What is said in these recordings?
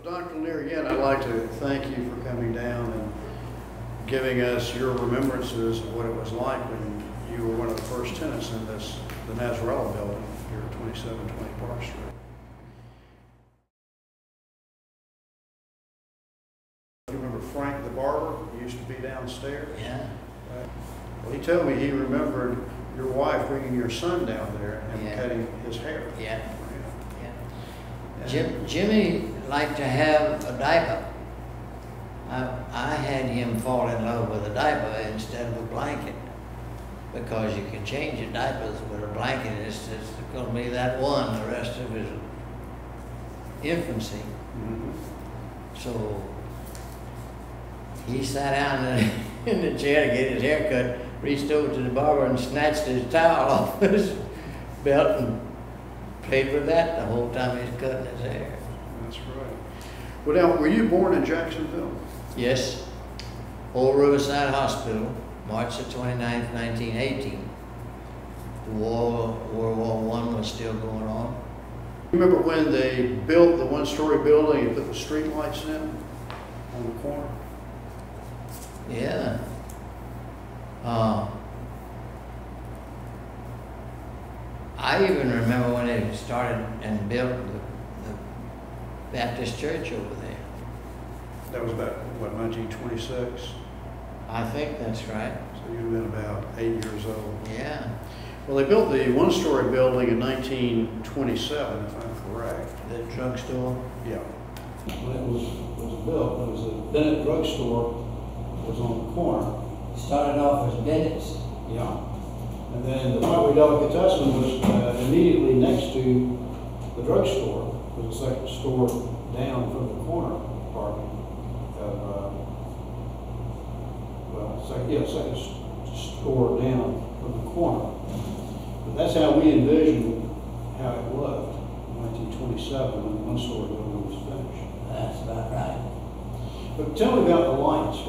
Well, Dr. Lanier, again, I'd like to thank you for coming down and giving us your remembrances of what it was like when you were one of the first tenants in the Nazarella building here at 2720 Park Street. You remember Frank the barber? He used to be downstairs. Yeah. Well, he told me he remembered your wife bringing your son down there and cutting his hair. Yeah. Jimmy liked to have a diaper. I had him fall in love with a diaper instead of a blanket, because you can change your diapers with a blanket. It's going to be that one the rest of his infancy. Mm-hmm. So he sat down in the chair to get his hair cut, reached over to the barber and snatched his towel off his belt and played with that the whole time he was cutting his hair. That's right. Well, now, were you born in Jacksonville? Yes. Old Riverside Hospital, March the 29th, 1918. World War I was still going on. Remember when they built the one-story building and put the street lights in on the corner? Yeah. I even remember when they started and built the Baptist church over there. That was about, what, 1926? I think that's right. So you'd have been about 8 years old. Yeah. Well, they built the one-story building in 1927, if I'm correct. The drugstore? Yeah. When it was built, it was a Bennett drugstore was on the corner. It started off as Bennett's. Yeah. And then the Whiteway Delicatessen was immediately next to the drugstore. It was the second store down from the corner parking of, second store down from the corner. But that's how we envisioned how it looked in 1927 when the one-story building was finished. That's about right. But tell me about the lights.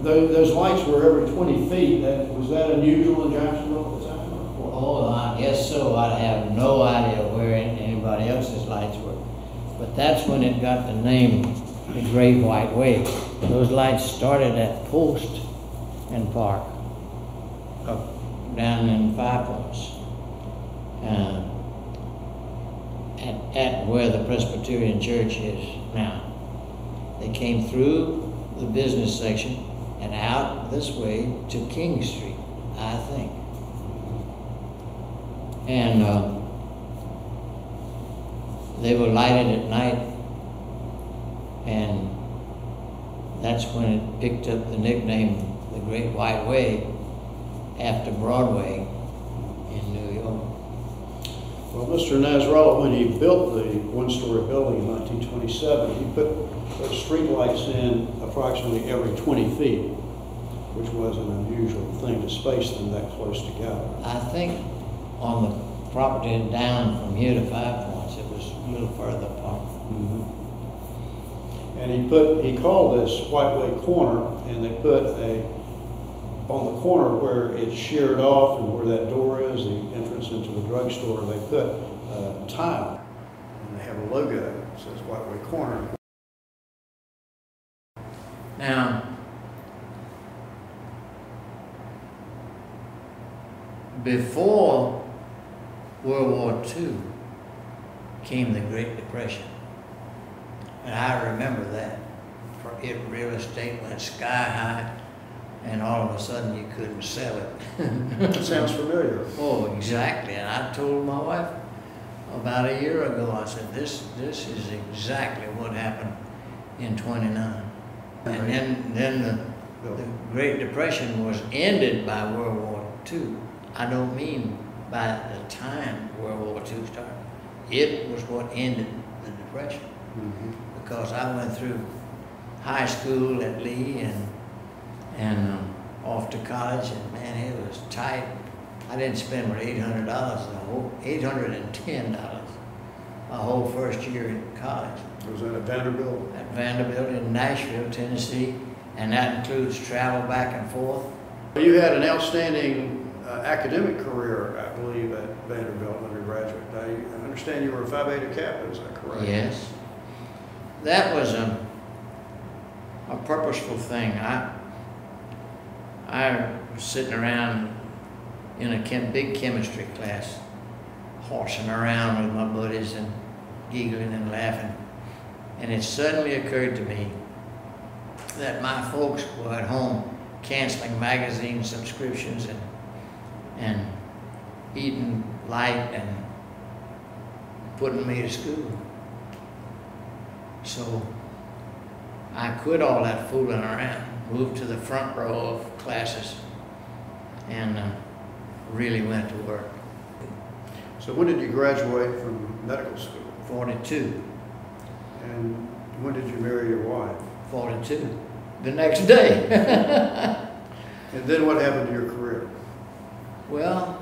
Those lights were every 20 feet. Was that unusual in Jacksonville at the time? Oh, I guess so. I have no idea where anybody else's lights were. But that's when it got the name, the Great Whiteway. Those lights started at Post and Park, up down in Five Points, at where the Presbyterian Church is now. They came through the business section and out this way to King Street, I think. And they were lighted at night, and that's when it picked up the nickname, the Great White Way, after Broadway in New York. Well, Mr. Nazarella, when he built the one-story building in 1927, he put those street lights in approximately every 20 feet, which was an unusual thing to space them that close together. I think on the property down from here to Five Points, it was a little further apart. Mm-hmm. And he called this Whiteway Corner, and they put on the corner where it sheared off and where that door is, the entrance into the drugstore, they put a tile, and they have a logo that says Whiteway Corner. Now, before World War II came the Great Depression. And I remember that. Real estate went sky high, and all of a sudden you couldn't sell it. That sounds familiar. Oh, exactly. And I told my wife about a year ago, I said, this is exactly what happened in '29. And then the Great Depression was ended by World War II. I don't mean by the time World War II started. It was what ended the Depression. Mm-hmm. Because I went through high school at Lee and off to college, and man, it was tight. I didn't spend but $810 a whole first year in college. Was that at Vanderbilt? At Vanderbilt in Nashville, Tennessee, and that includes travel back and forth. You had an outstanding academic career, I believe, at Vanderbilt undergraduate. I understand you were a Phi Beta Kappa, is that correct? Yes. That was a purposeful thing. I was sitting around in a big chemistry class, horsing around with my buddies and giggling and laughing. And it suddenly occurred to me that my folks were at home canceling magazine subscriptions and eating light and putting me to school. So I quit all that fooling around, moved to the front row of classes, and really went to work. So when did you graduate from medical school? 42. And when did you marry your wife? 42. The next day. And then what happened to your career? Well,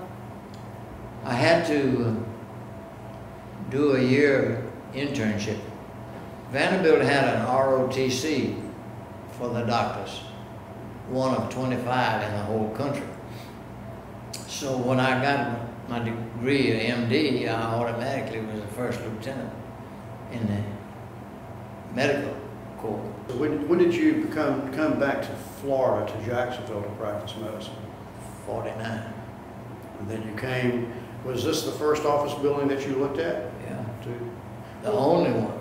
I had to do a year internship. Vanderbilt had an ROTC for the doctors, one of 25 in the whole country. So when I got my degree at MD, I automatically was a first lieutenant in the medical corps. So when did you come back to Florida, to Jacksonville, to practice medicine? 49. And then you came, was this the first office building that you looked at? Yeah. The only one.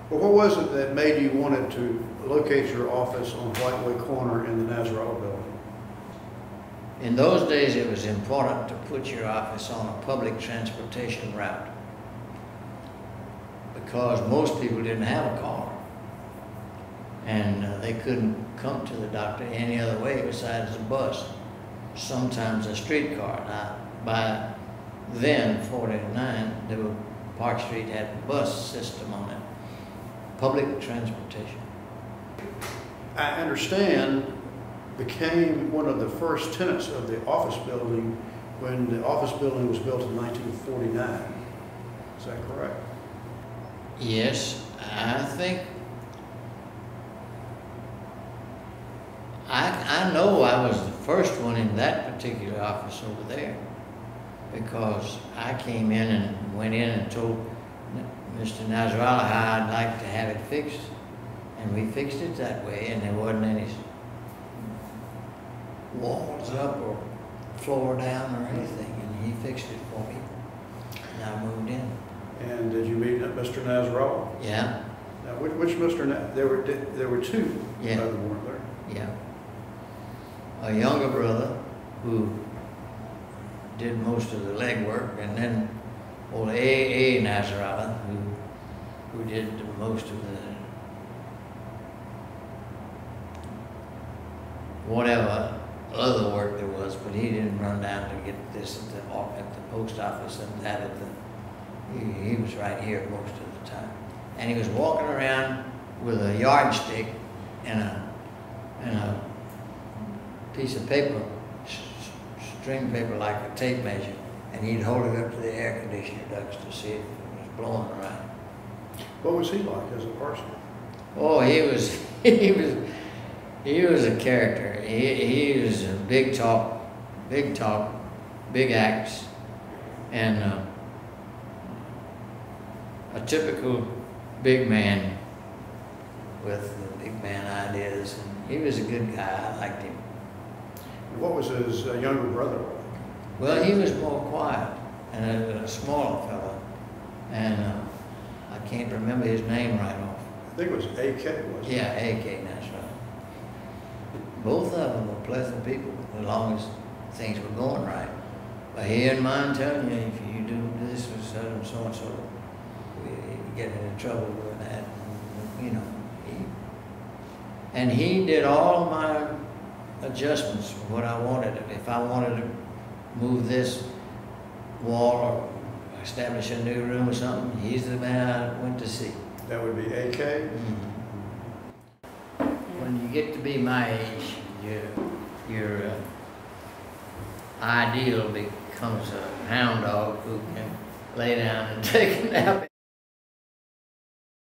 Well, what was it that made you wanted to locate your office on Whiteway Corner in the Nazarella building? In those days, it was important to put your office on a public transportation route because most people didn't have a car. And they couldn't come to the doctor any other way besides a bus, sometimes a streetcar. Now, by then, 49, Park Street had a bus system on it, public transportation. I understand became one of the first tenants of the office building when the office building was built in 1949. Is that correct? Yes, I think I know I was the first one in that particular office over there because I came in and went in and told Mr. Nasrallah how I'd like to have it fixed, and we fixed it that way, and there wasn't any walls up or floor down or anything, and he fixed it for me, and I moved in. And did you meet Mr. Nasrallah? Yeah. Now, which Mr. There were two. Yeah. Weren't there? Yeah. A younger brother who did most of the legwork, and then old A. Nasrallah who did most of the whatever other work there was, but he didn't run down to get this at the post office and that at the. He was right here most of the time, and he was walking around with a yardstick and a piece of paper, string paper like a tape measure, and he'd hold it up to the air conditioner ducts to see if it was blowing around. What was he like as a person? Oh, he was a character. He was a big talk, big acts, and a typical big man with the big man ideas. And he was a good guy. I liked him. What was his younger brother like? Well, he was more quiet and a smaller fellow, and I can't remember his name right off. I think it was A.K., wasn't it? Yeah, A.K., that's right. Both of them were pleasant people as long as things were going right. But he didn't mind telling you, if you do this with so and so, you get into trouble with that, you know. And he did all of my adjustments for what I wanted. If I wanted to move this wall or establish a new room or something, he's the man I went to see. That would be A.K.? Mm-hmm. When you get to be my age, your ideal becomes a hound dog who can lay down and take a nap.